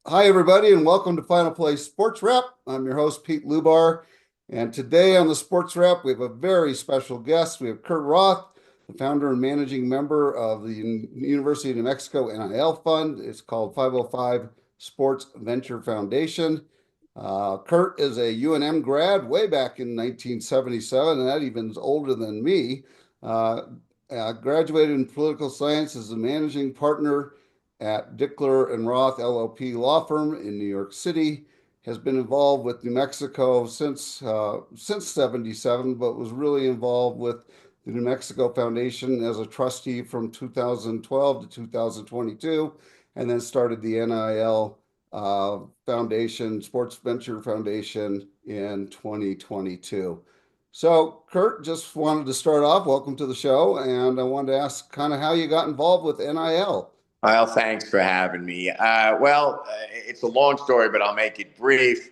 Hi, everybody, and welcome to Final Play Sports Wrap. I'm your host, Pete Lubar. And today on the Sports Wrap, we have a very special guest. We have Kurt Roth, the founder and managing member of the University of New Mexico NIL Fund. It's called 505 Sports Venture Foundation. Kurt is a UNM grad way back in 1977, and that even is older than me. Uh, Graduated in political science as a managing partner at Dickler and Roth LLP law firm in New York City. Has been involved with New Mexico since '77, but was really involved with the New Mexico Foundation as a trustee from 2012 to 2022, and then started the NIL Foundation, Sports Venture Foundation in 2022. So, Kurt, just wanted to start off. Welcome to the show, and I wanted to ask kind of how you got involved with NIL. Well, thanks for having me. It's a long story, but I'll make it brief.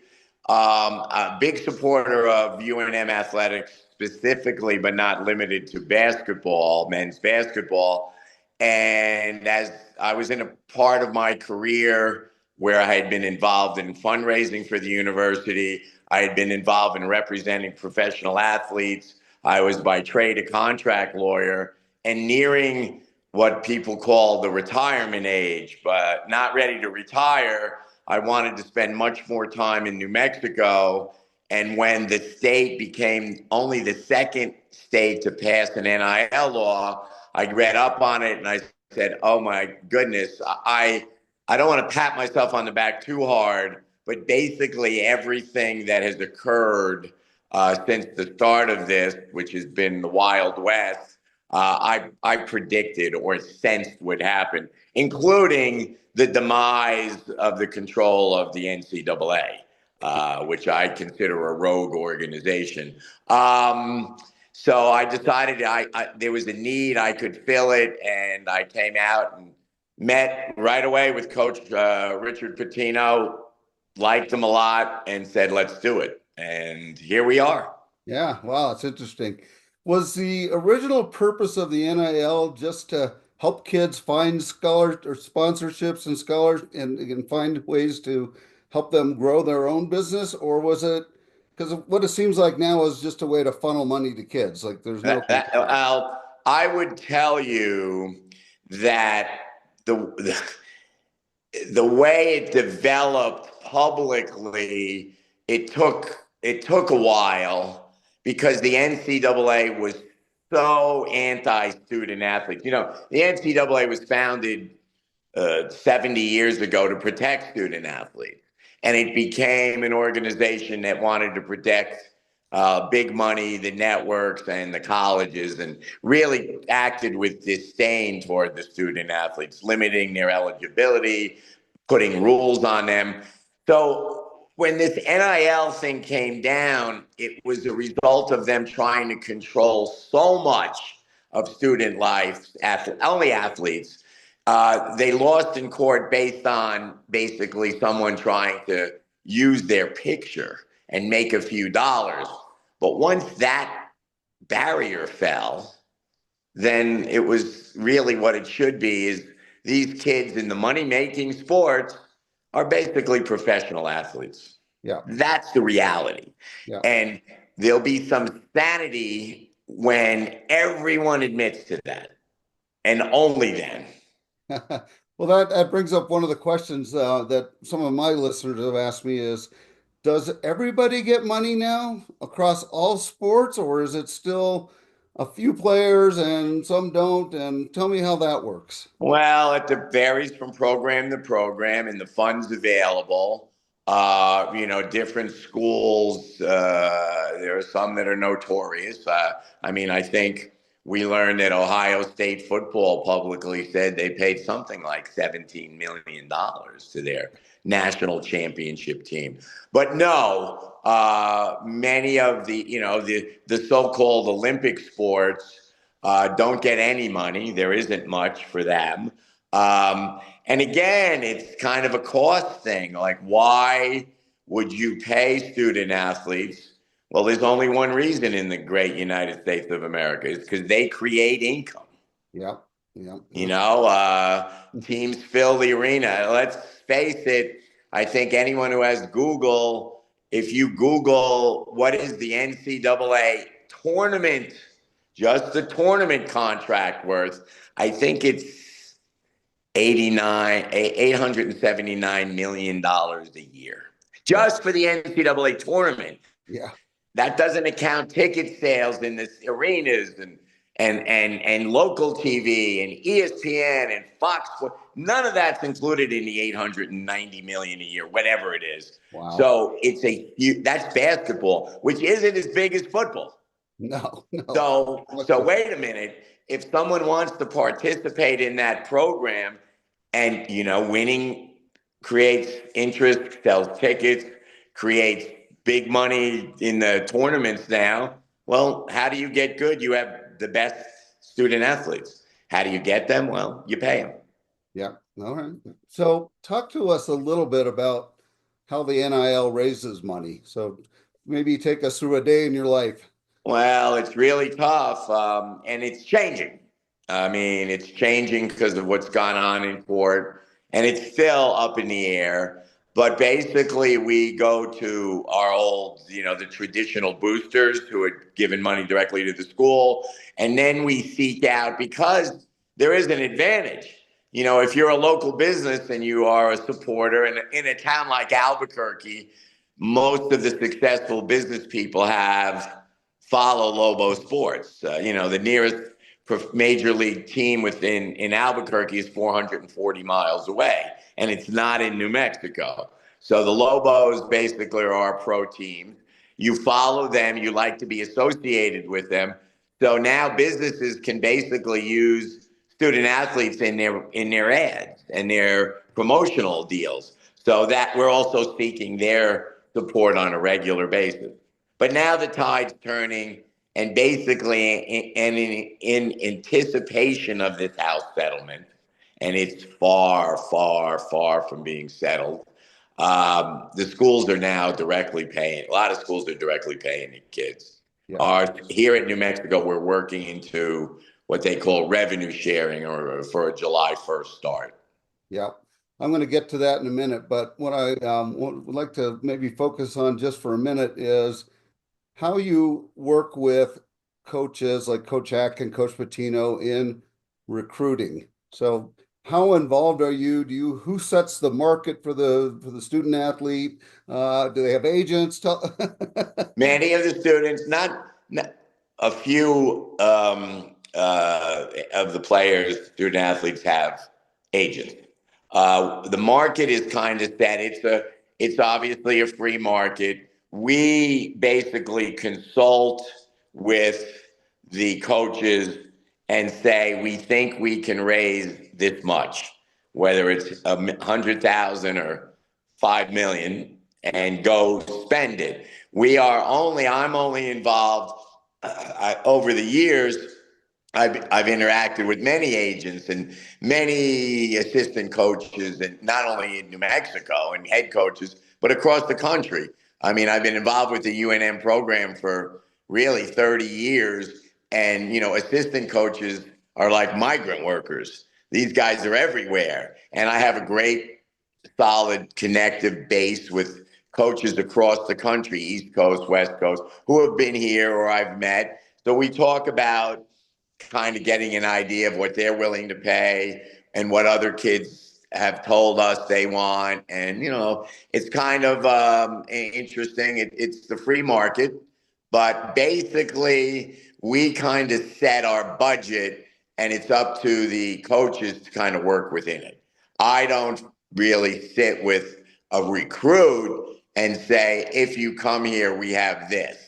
A big supporter of UNM athletics specifically, but not limited to basketball, men's basketball. And as I was in a part of my career where I had been involved in fundraising for the university, I had been involved in representing professional athletes. I was by trade a contract lawyer, and nearing what people call the retirement age, but not ready to retire. I wanted to spend much more time in New Mexico. And when the state became only the second state to pass an NIL law, I read up on it and I said, oh my goodness, I don't want to pat myself on the back too hard, but basically everything that has occurred since the start of this, which has been the Wild West, I predicted or sensed would happen, including the demise of the control of the NCAA, which I consider a rogue organization. So I decided there was a need, I could fill it, and I came out and met right away with Coach Richard Pitino, liked him a lot, and said, let's do it. And here we are. Yeah, wow, it's interesting. Was the original purpose of the NIL just to help kids find scholars or sponsorships and scholars and find ways to help them grow their own business, or was it because what it seems like now is just a way to funnel money to kids? Like there's no control. I would tell you that the the way it developed publicly, it took a while because the NCAA was so anti-student athletes. You know, the NCAA was founded 70 years ago to protect student athletes. And it became an organization that wanted to protect big money, the networks, and the colleges, and really acted with disdain toward the student athletes, limiting their eligibility, putting rules on them. So when this NIL thing came down, it was a result of them trying to control so much of student life, only athletes. They lost in court based on basically someone trying to use their picture and make a few dollars. But once that barrier fell, then it was really what it should be is these kids in the money-making sports are basically professional athletes. Yeah, That's the reality. yeah. And there'll be some sanity when everyone admits to that, and only then. Well, that brings up one of the questions that some of my listeners have asked me is, does everybody get money now across all sports, or is it still a few players and some don't? And tell me how that works. Well, it varies from program to program, and the funds available. Different schools. There are some that are notorious. I think we learned that Ohio State football publicly said they paid something like $17 million to their national championship team. But no, many of the so-called Olympic sports don't get any money. There isn't much for them. And again, it's kind of a cost thing. Like, why would you pay student athletes? Well, there's only one reason in the great United States of America is because they create income. Yep, yep, You yep. know, teams fill the arena. Let's face it. I think anyone who has Google, if you Google what is the NCAA tournament, just the tournament contract worth, I think it's 879 million a year Yeah. just for the NCAA tournament. Yeah. That doesn't account ticket sales in the arenas and local TV and ESPN and Fox. None of that's included in the 890 million a year, whatever it is. Wow. So that's basketball, which isn't as big as football. No, no. So wait a minute. If someone wants to participate in that program, and winning creates interest, sells tickets, creates big money in the tournaments now. Well, how do you get good? You have the best student athletes. How do you get them? Well, you pay them. Yeah. All right. So talk to us a little bit about how the NIL raises money. So maybe take us through a day in your life. Well, it's really tough, and it's changing. I mean, it's changing because of what's gone on in court, and it's still up in the air. But basically, we go to our old, the traditional boosters who are giving money directly to the school, and then we seek out because there is an advantage. If you're a local business and you are a supporter, and in a town like Albuquerque, most of the successful business people have follow Lobo Sports. The nearest major league team in Albuquerque is 440 miles away, and it's not in New Mexico. So the Lobos basically are our pro team. You follow them, you like to be associated with them. So now businesses can basically use student athletes in their ads and their promotional deals. So that we're also seeking their support on a regular basis. But now the tide's turning, and basically, in anticipation of this house settlement, and it's far, far, far from being settled. The schools are now directly paying. A lot of schools are directly paying the kids. Yeah. Here in New Mexico, we're working into what they call revenue sharing, or for a July 1st start. Yeah. I'm going to get to that in a minute, but what I would like to maybe focus on just for a minute is how you work with coaches like Coach Ack and Coach Patino in recruiting. So how involved are you? Who sets the market for the student athlete? Do they have agents? Many of the students, not a few of the players, student athletes have agents. The market is kind of set. It's obviously a free market. We basically consult with the coaches and say we think we can raise this much, whether it's 100,000 or 5 million, and go spend it. I'm only involved over the years. I've interacted with many agents and many assistant coaches, and not only in New Mexico and head coaches, but across the country. I mean, I've been involved with the UNM program for really 30 years, and assistant coaches are like migrant workers. These guys are everywhere, and I have a great, solid, connective base with coaches across the country, East Coast, West Coast, who have been here or I've met. So we talk about kind of getting an idea of what they're willing to pay and what other kids have told us they want. And, it's kind of interesting. It's the free market, but basically we kind of set our budget, and it's up to the coaches to kind of work within it. I don't really sit with a recruit and say, if you come here, we have this.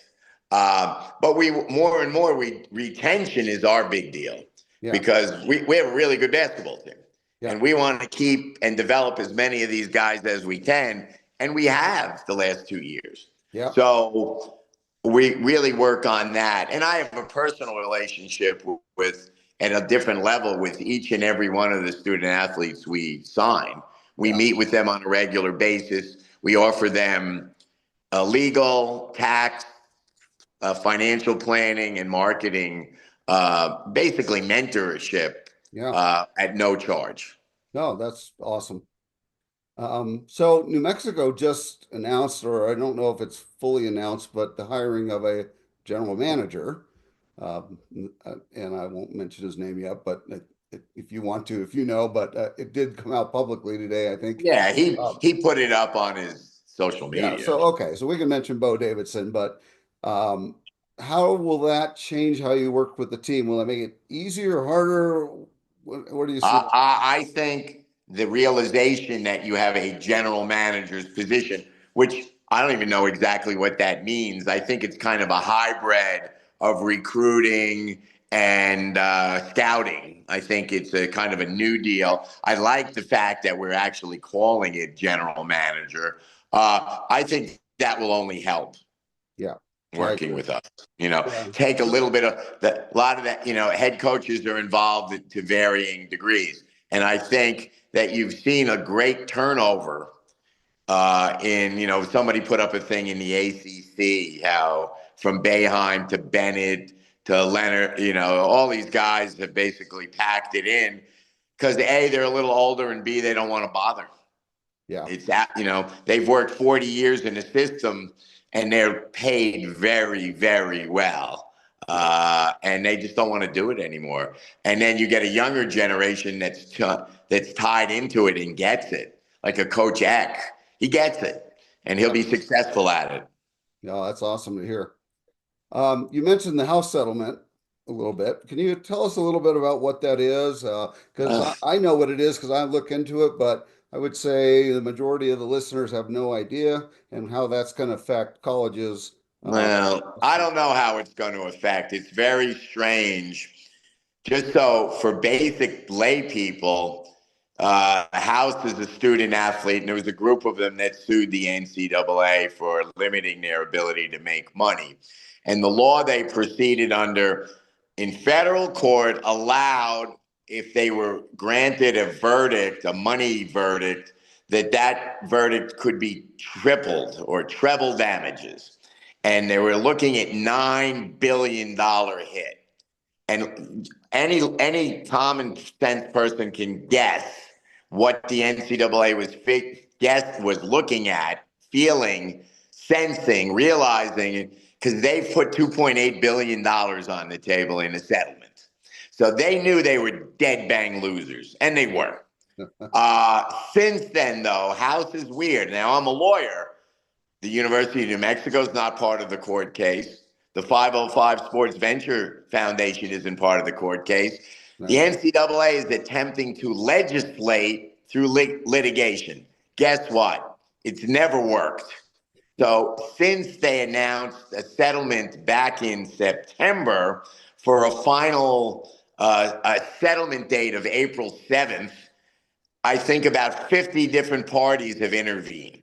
But more and more, retention is our big deal. Yeah. Because we have a really good basketball team. Yeah. And we want to keep and develop as many of these guys as we can. And we have the last 2 years. Yeah. So we really work on that. And I have a personal relationship with at a different level with each and every one of the student athletes we sign. We meet with them on a regular basis. We offer them legal, tax, financial planning, and marketing, basically mentorship, at no charge. No, that's awesome. So New Mexico just announced, or I don't know if it's fully announced, but the hiring of a general manager. Um, and I won't mention his name yet, but if you want to, if you know, but it did come out publicly today, I think. Yeah, Um, he put it up on his social yeah, media. so okay, so we can mention Bo Davidson, but um, how will that change how you work with the team? Will it make it easier, harder? What do you see? I think the realization that you have a general manager's position, which I don't even know exactly what that means. I think it's kind of a hybrid of recruiting and scouting. I think it's a kind of a new deal. I like the fact that we're actually calling it general manager. I think that will only help Yeah, I working agree. with us. Yeah, Take a little bit of that. A lot of that. Head coaches are involved to varying degrees, and I think that you've seen a great turnover in somebody put up a thing in the ACC how from Boeheim to Bennett to Leonard, all these guys have basically packed it in because A, they're a little older, and B, they don't want to bother. yeah, It's that, they've worked 40 years in the system and they're paid very, very well. yeah. And they just don't want to do it anymore. And then you get a younger generation that's tied into it and gets it, like a Coach Eck. He gets it, and he'll Yeah. be successful at it. No, that's awesome to hear. You mentioned the house settlement a little bit. Can you tell us a little bit about what that is? Because Uh, I know what it is because I look into it, but I would say the majority of the listeners have no idea and how that's going to affect colleges. well, I don't know how it's going to affect. It's very strange. Just so for basic lay people, House is a student athlete, and there was a group of them that sued the NCAA for limiting their ability to make money. And the law they proceeded under in federal court allowed, if they were granted a verdict, a money verdict, that verdict could be tripled or treble damages. And they were looking at $9 billion hit. And any common sense person can guess what the NCAA was looking at, feeling, sensing, realizing, because they've put $2.8 billion on the table in a settlement. So they knew they were dead bang losers, and they were. Since then, though, House is weird. Now I'm a lawyer. The University of New Mexico is not part of the court case. The 505 Sports Venture Foundation isn't part of the court case. The Right. NCAA is attempting to legislate through litigation. Guess what? It's never worked. So, since they announced a settlement back in September for a settlement date of April 7th, I think about 50 different parties have intervened.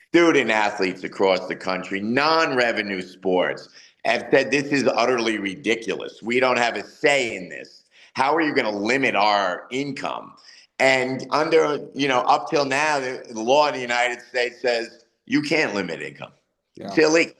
Student athletes across the country, non-revenue sports, have said this is utterly ridiculous. We don't have a say in this. How are you going to limit our income? And up till now, the law in the United States says you can't limit income. It's Yeah. illegal.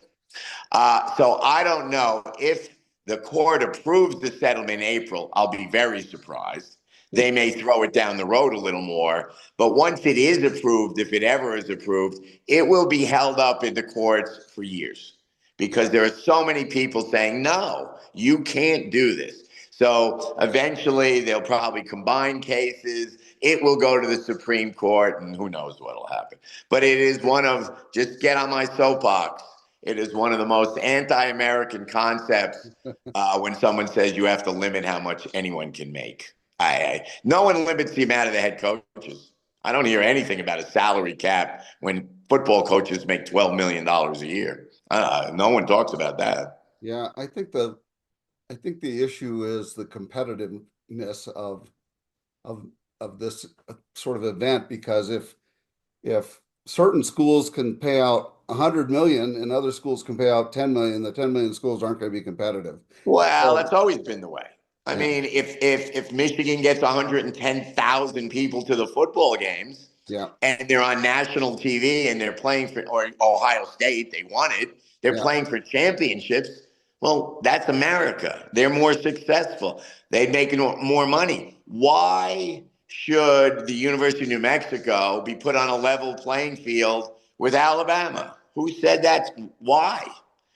So I don't know if the court approves the settlement in April. I'll be very surprised. They may throw it down the road a little more. But once it is approved, if it ever is approved, it will be held up in the courts for years because there are so many people saying, no, you can't do this. So eventually they'll probably combine cases. It will go to the Supreme Court, and who knows what will happen. But it is just get on my soapbox. It is one of the most anti-American concepts when someone says you have to limit how much anyone can make. No one limits the amount of the head coaches. I don't hear anything about a salary cap when football coaches make $12 million a year. No one talks about that. Yeah, I think the issue is the competitiveness of of this sort of event because if certain schools can pay out 100 million and other schools can pay out 10 million, the 10 million schools aren't going to be competitive. Well, that's So always been the way. I yeah, mean, if Michigan gets 110,000 people to the football games yeah, and they're on national TV and they're playing for, or Ohio State, they won it, they're yeah, playing for championships. Well, that's America. They're more successful. They make more money. Why? should the University of New Mexico be put on a level playing field with Alabama? Who said that? Why?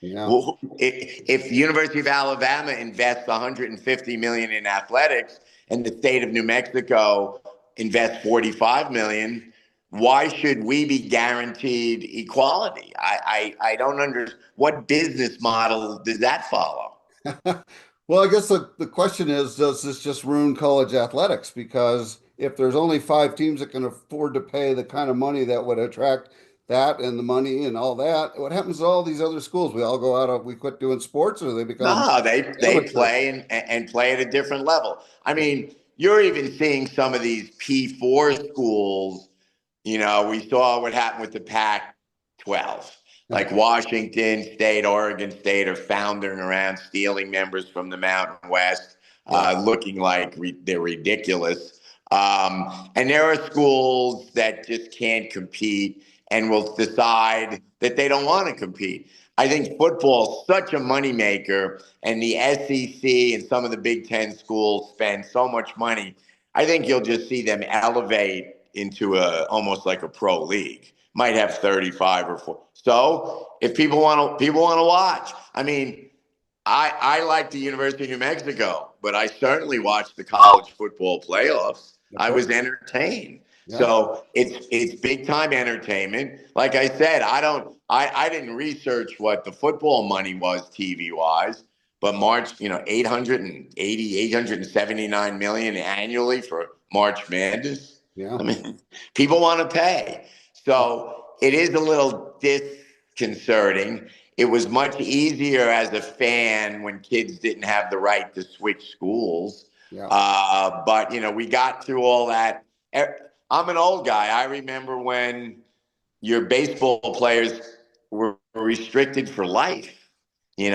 Yeah. Well, if the University of Alabama invests 150 million in athletics and the state of New Mexico invests 45 million, why should we be guaranteed equality? I don't understand. What business model does that follow? Well, I guess the question is, does this just ruin college athletics? Because if there's only five teams that can afford to pay the kind of money that would attract that and the money and all that, what happens to all these other schools? We all go out of, we quit doing sports, or they become No, they amateur. play and play at a different level. I mean, you're even seeing some of these P4 schools. We saw what happened with the Pac-12. Yeah. Like Washington State, Oregon State are foundering around stealing members from the Mountain West, Yeah. looking like they're ridiculous. And there are schools that just can't compete and will decide that they don't want to compete. I think football is such a moneymaker, and the SEC and some of the Big Ten schools spend so much money. I think you'll just see them elevate into almost like a pro league. Might have 35 or 4. So if people want to watch. I mean, I like the University of New Mexico, but I certainly watched the college football playoffs. Of I was course. entertained. Yeah. So it's big time entertainment. Like I said, I didn't research what the football money was TV wise, but March, 879 million annually for March Madness. Yeah. I mean, people want to pay. So it is a little disconcerting. It was much easier as a fan when kids didn't have the right to switch schools. Yeah. But we got through all that. I'm an old guy. I remember when your baseball players were restricted for life. Yeah.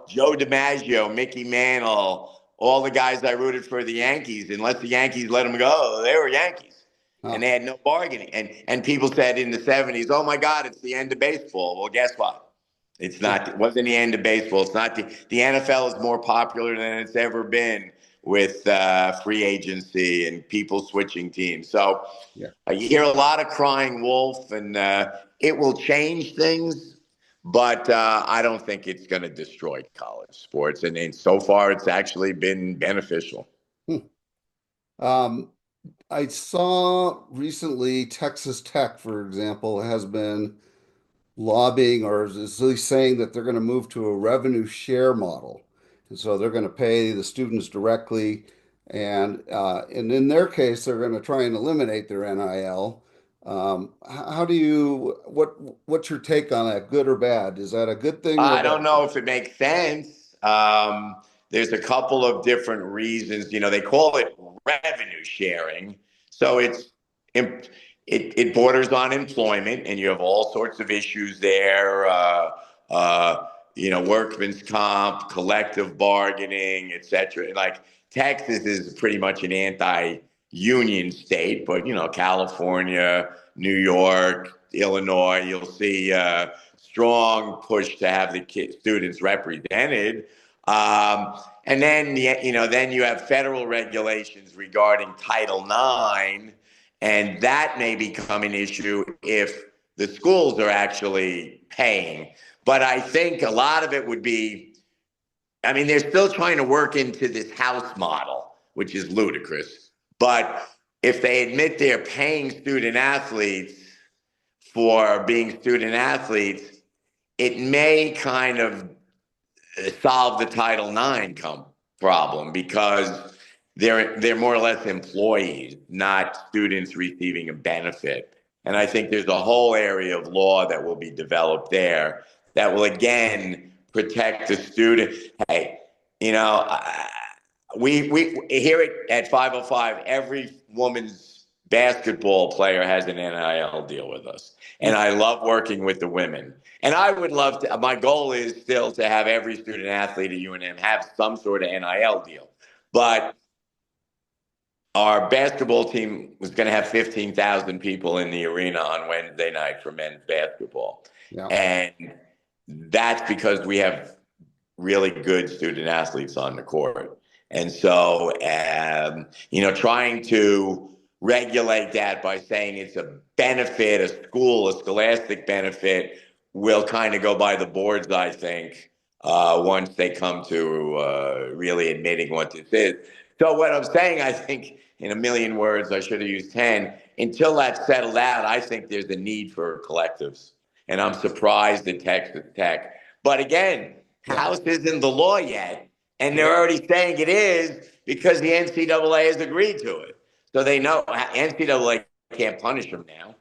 Joe DiMaggio, Mickey Mantle, all the guys I rooted for the Yankees. Unless the Yankees let them go, they were Yankees, and Huh. they had no bargaining. And people said in the '70s, "Oh my God, it's the end of baseball." Well, guess what? It's not. It wasn't the end of baseball. It's not the NFL is more popular than it's ever been with free agency and people switching teams. So Yeah. you hear a lot of crying wolf, and it will change things, but I don't think it's going to destroy college sports. And so far, it's actually been beneficial. Hmm. Um, I saw recently Texas Tech, for example, has been lobbying or is at least saying that they're going to move to a revenue share model. And so they're going to pay the students directly. And in their case, they're going to try and eliminate their NIL. How do you, what's your take on that? Good or bad? Is that a good thing or a I bad don't know thing? if it makes sense. There's a couple of different reasons. They call it revenue sharing. So it borders on employment, and you have all sorts of issues there. Workman's comp, collective bargaining, et cetera. Like Texas is pretty much an anti-union state, but California, New York, Illinois, you'll see strong push to have the students represented. And then then you have federal regulations regarding Title IX, and that may become an issue if the schools are actually paying. But I think a lot of it would be, I mean, they're still trying to work into this house model, which is ludicrous. But if they admit they're paying student athletes for being student athletes, it may kind of solve the Title IX problem, because they're more or less employees, not students receiving a benefit. And I think there's a whole area of law that will be developed there that will again protect the student. Hey, you know, we here at 505, every woman's basketball player has an NIL deal with us, and I love working with the women. And I would love to. My goal is still to have every student athlete at UNM have some sort of NIL deal. But our basketball team was going to have 15,000 people in the arena on Wednesday night for men's basketball, Yeah. and that's because we have really good student athletes on the court. And so, trying to regulate that by saying it's a benefit, a scholastic benefit, will kind of go by the boards, I think, once they come to really admitting what this is. So what I'm saying, I think, in a million words, I should have used 10. Until that's settled out, I think there's a need for collectives. And I'm surprised at Texas Tech. But again, Yeah. House isn't the law yet. And they're already saying it is because the NCAA has agreed to it. So they know NCAA can't punish them now.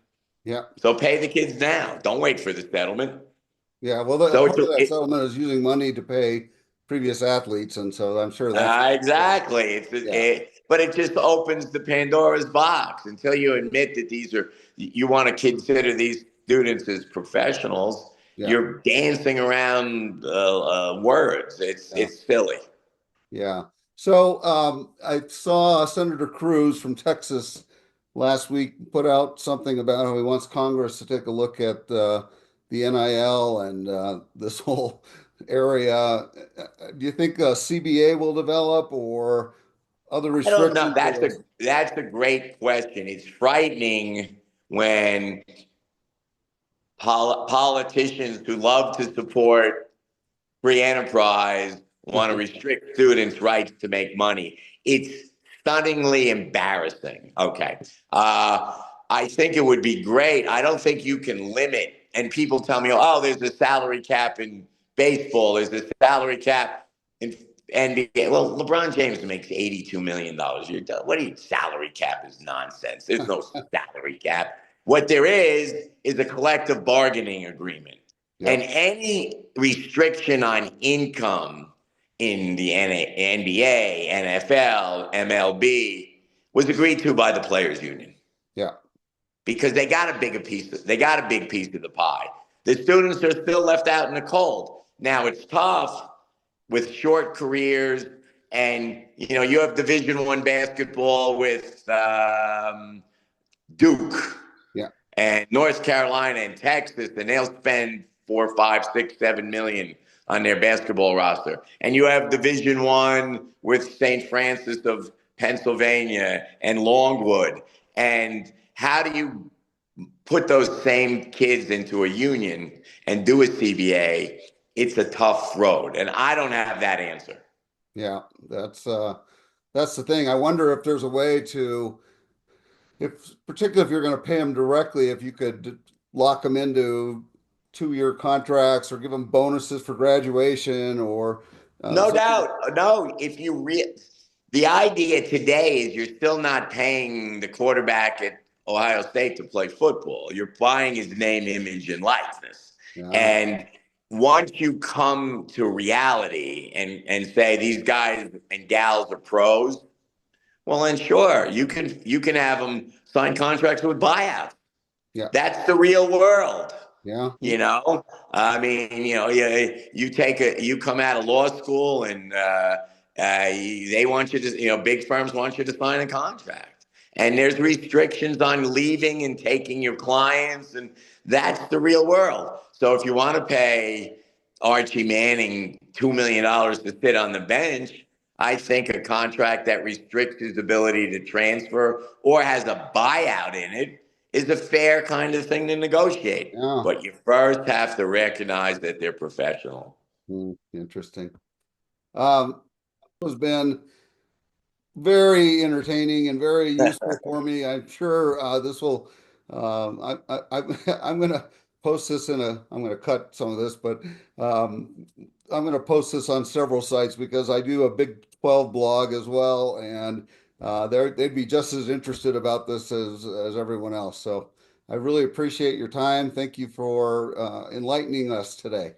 Yeah. So pay the kids now. Don't wait for the settlement. Yeah. Well, So part of that settlement is using money to pay previous athletes. And so I'm sure that's exactly. yeah. But it just opens the Pandora's box until you admit that you want to consider these students as professionals. Yeah. You're dancing around words. Yeah. It's silly. Yeah. So I saw Senator Cruz from Texas last week put out something about how he wants Congress to take a look at the NIL and this whole area. Do you think CBA will develop or other I don't know. restrictions? That's a great question. It's frightening when politicians who love to support free enterprise want to restrict students' rights to make money. It's stunningly embarrassing. Okay. I think it would be great. I don't think you can limit. And people tell me, oh, there's a salary cap in baseball, there's a salary cap in NBA. Well, LeBron James makes $82 million. What do you, salary cap is nonsense. There's no salary cap. What there is a collective bargaining agreement. And Yep. any restriction on income in the NBA, NFL, MLB was agreed to by the players' union Yeah. because they got a big piece of the pie. The students are still left out in the cold. Now it's tough with short careers, and you have Division I basketball with Duke Yeah. and North Carolina and Texas, and they'll spend 4, 5, 6, 7 million on their basketball roster. And you have Division I with St. Francis of Pennsylvania and Longwood. And how do you put those same kids into a union and do a CBA? It's a tough road, and I don't have that answer. Yeah. That's the thing. I wonder if there's a way to, if particularly if you're going to pay them directly, if you could lock them into 2-year contracts or give them bonuses for graduation or No something. doubt. No, the idea today is you're still not paying the quarterback at Ohio State to play football. You're buying his name, image, and likeness. Yeah. And once you come to reality and say these guys and gals are pros, well, then sure, you can have them sign contracts with buyouts. Yeah. That's the real world. Yeah. You know, I mean, you come out of law school and they want you to, big firms want you to sign a contract. And there's restrictions on leaving and taking your clients. And that's the real world. So if you want to pay Archie Manning $2 million to sit on the bench, I think a contract that restricts his ability to transfer or has a buyout in it is a fair kind of thing to negotiate. Yeah. But you first have to recognize that they're professional. Interesting. Has been very entertaining and very useful for me. I'm sure this will. I'm going to post this I'm going to cut some of this, but I'm going to post this on several sites because I do a Big 12 blog as well, and they'd be just as interested about this as everyone else. So I really appreciate your time. Thank you for enlightening us today.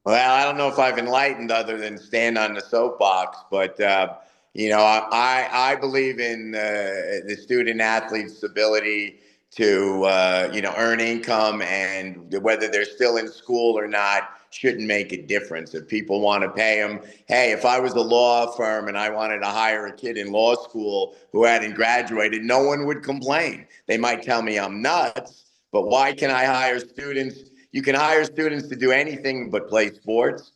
Well, I don't know if I've enlightened other than stand on the soapbox, but I believe in the student athlete's ability to earn income, and whether they're still in school or not shouldn't make a difference. If people want to pay them, hey, if I was a law firm and I wanted to hire a kid in law school who hadn't graduated, no one would complain. They might tell me I'm nuts, but why can I hire students? You can hire students to do anything but play sports.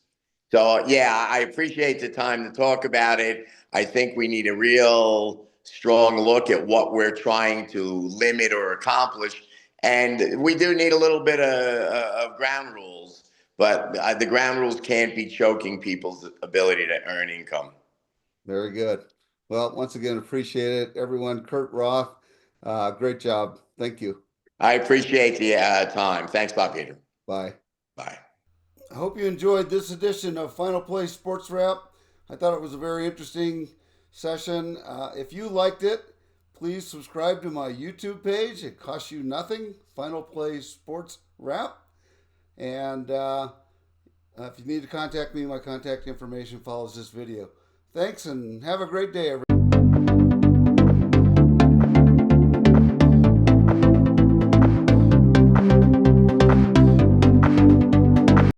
So, yeah, I appreciate the time to talk about it. I think we need a real strong look at what we're trying to limit or accomplish. And we do need a little bit of ground rules, but the ground rules can't be choking people's ability to earn income. Very good. Well, once again, appreciate it. Everyone, Kurt Roth, great job. Thank you. I appreciate the time. Thanks a lot, Peter. Bye. Bye. I hope you enjoyed this edition of Final Play Sports Wrap. I thought it was a very interesting session. If you liked it, please subscribe to my YouTube page. It costs you nothing. Final Play Sports Wrap. And if you need to contact me, my contact information follows this video. Thanks and have a great day, everyone.